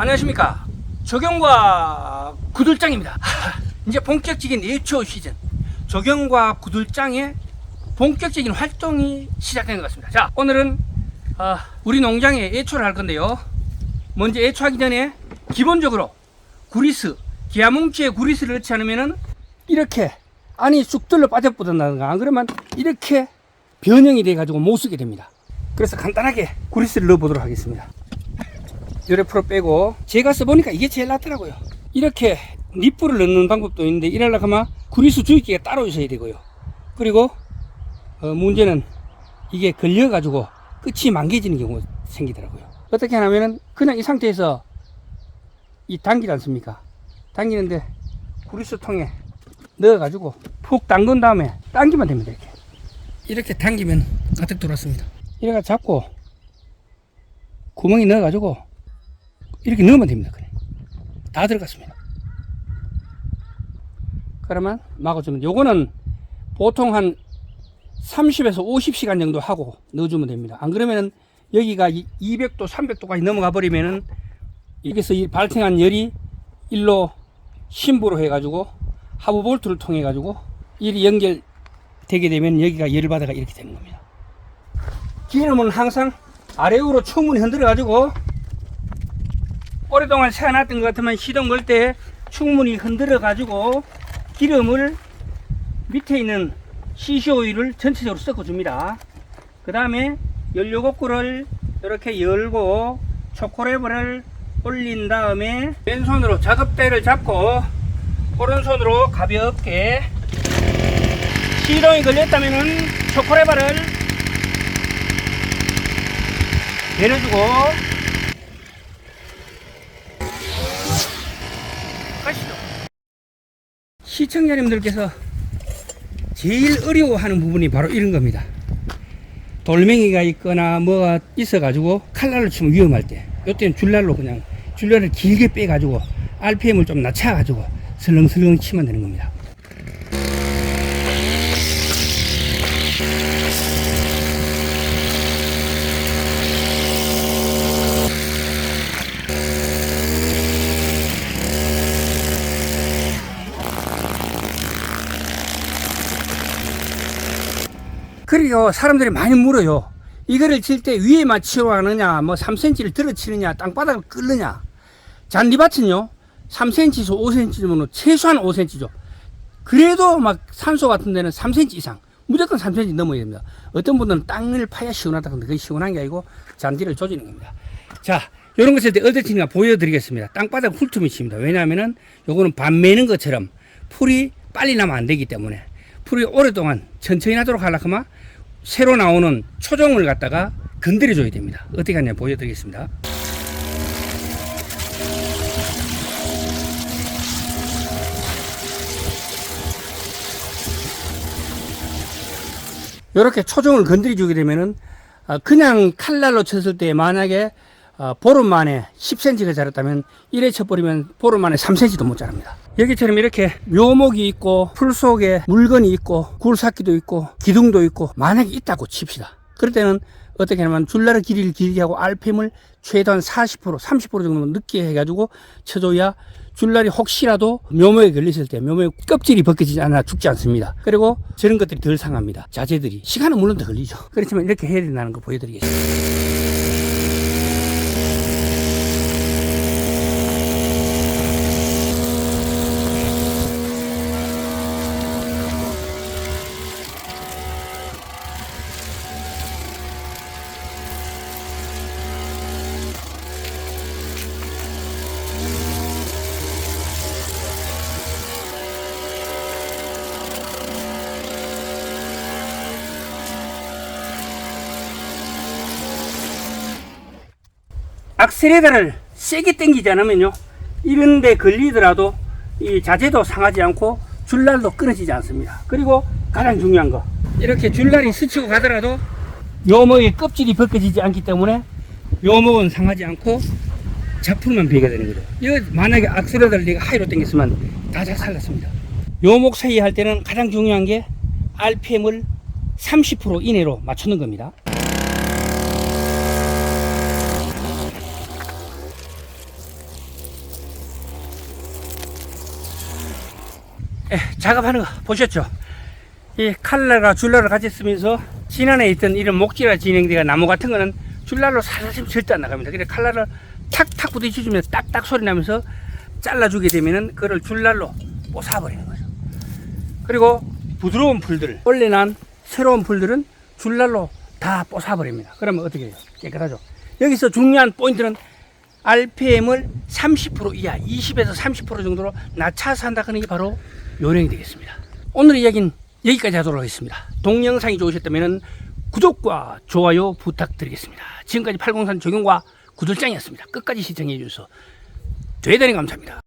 안녕하십니까. 조경과 구들장입니다. 이제 본격적인 예초 시즌, 조경과 구들장의 본격적인 활동이 시작된 것 같습니다. 자, 오늘은 우리 농장에 예초를 할 건데요. 먼저 예초하기 전에 기본적으로 구리스, 기아뭉치에 구리스를 넣지 않으면은 이렇게 안이 쑥 들러 빠져버린다든가, 안 그러면 이렇게 변형이 돼 가지고 못 쓰게 됩니다. 그래서 간단하게 구리스를 넣어 보도록 하겠습니다. 열에% 빼고, 제가 써보니까 이게 제일 낫더라고요. 이렇게 니프를 넣는 방법도 있는데, 이러려고 하면 구리스 주입기가 따로 있어야 되고요. 그리고 문제는 이게 걸려 가지고 끝이 망개지는 경우가 생기더라고요. 어떻게 하냐면은 그냥 이 상태에서 이 당기지 않습니까? 당기는데 구리스 통에 넣어 가지고 푹 담근 다음에 당기면 됩니다. 이렇게 당기면 가득 들어왔습니다. 이래가 잡고 구멍이 넣어 가지고 이렇게 넣으면 됩니다. 그래. 다 들어갔습니다. 그러면 막아주면, 요거는 보통 한 30에서 50시간 정도 하고 넣어주면 됩니다. 안 그러면은 여기가 200도, 300도까지 넘어가 버리면은 여기서 이 발생한 열이 일로 심부로 해가지고 하부 볼트를 통해 가지고 일이 연결되게 되면 여기가 열을 받아가 이렇게 되는 겁니다. 기름은 항상 아래로 충분히 흔들어 가지고, 오랫동안 세워놨던 것 같으면 시동 걸 때 충분히 흔들어 가지고 기름을 밑에 있는 CC 오일을 전체적으로 섞어 줍니다. 그 다음에 연료 곡구를 이렇게 열고 초코레버를 올린 다음에 왼손으로 작업대를 잡고 오른손으로 가볍게, 시동이 걸렸다면은 초코레버를 내려주고 가시죠. 시청자님들께서 제일 어려워하는 부분이 바로 이런 겁니다. 돌멩이가 있거나 뭐가 있어 가지고 칼날로 치면 위험할 때, 이때는 줄날로 그냥 줄날을 길게 빼 가지고 RPM을 좀 낮춰 가지고 설렁설렁 치면 되는 겁니다. 그리고 사람들이 많이 물어요. 이거를 칠 때 위에만 치러 하느냐, 뭐 3cm를 들어 치느냐, 땅바닥을 끓느냐. 잔디밭은요 3cm에서 5cm면 최소한 5cm죠. 그래도 막 산소 같은 데는 3cm 이상, 무조건 3cm 넘어야 됩니다. 어떤 분들은 땅을 파야 시원하다 근데 그게 시원한 게 아니고 잔디를 조지는 겁니다. 자, 이런 것을 어떻게 치는가 보여드리겠습니다. 땅바닥 훑음이 칩니다. 왜냐하면은 요거는 반 매는 것처럼 풀이 빨리 나면 안 되기 때문에, 풀이 오랫동안 천천히 나도록 하려고 하면 새로 나오는 초종을 갖다가 건드려 줘야 됩니다. 어떻게 하냐 보여드리겠습니다. 이렇게 초종을 건드려 주게 되면은 그냥 칼날로 쳤을 때 만약에 보름 만에 10cm가 자랐다면 이래 쳐버리면 보름 만에 3cm도 못 자랍니다. 여기처럼 이렇게 묘목이 있고 풀 속에 물건이 있고 굴삭기도 있고 기둥도 있고 만약에 있다고 칩시다. 그럴 때는 어떻게 하냐면 줄날의 길이를 길게 하고 RPM을 최대한 40%, 30% 정도만 늦게 해가지고 쳐줘야 줄날이 혹시라도 묘목에 걸렸을 때 묘목 껍질이 벗겨지지 않아 죽지 않습니다. 그리고 저런 것들이 덜 상합니다. 자재들이. 시간은 물론 더 걸리죠. 그렇지만 이렇게 해야 된다는 거 보여드리겠습니다. 악셀레라를 세게 당기지 않으면요, 이런데 걸리더라도 이 자재도 상하지 않고 줄날도 끊어지지 않습니다. 그리고 가장 중요한 거, 이렇게 줄날이 스치고 가더라도 묘목의 껍질이 벗겨지지 않기 때문에 묘목은 상하지 않고 작품만 비게 되는 거죠. 이거 만약에 악셀레라를 내가 하이로 당겼으면 다 작살났습니다. 묘목 사이 할 때는 가장 중요한 게 RPM을 30% 이내로 맞추는 겁니다. 작업하는 거 보셨죠? 이 칼날과 줄날을 같이 쓰면서 지난해 있던 이런 목지라 진행대가 나무 같은 거는 줄날로 살살 절대 안 나갑니다. 그래서 칼날을 탁탁 부딪혀주면 딱딱 소리 나면서 잘라주게 되면은 그걸 줄날로 뽀사버리는 거죠. 그리고 부드러운 풀들, 원래 난 새로운 풀들은 줄날로 다 뽀사버립니다. 그러면 어떻게 해요? 깨끗하죠. 여기서 중요한 포인트는 RPM을 30% 이하, 20에서 30% 정도로 낮춰서 한다는 게 바로 요령이 되겠습니다. 오늘의 이야기는 여기까지 하도록 하겠습니다. 동영상이 좋으셨다면 구독과 좋아요 부탁드리겠습니다. 지금까지 803 적용과 구들장이었습니다. 끝까지 시청해 주셔서 대단히 감사합니다.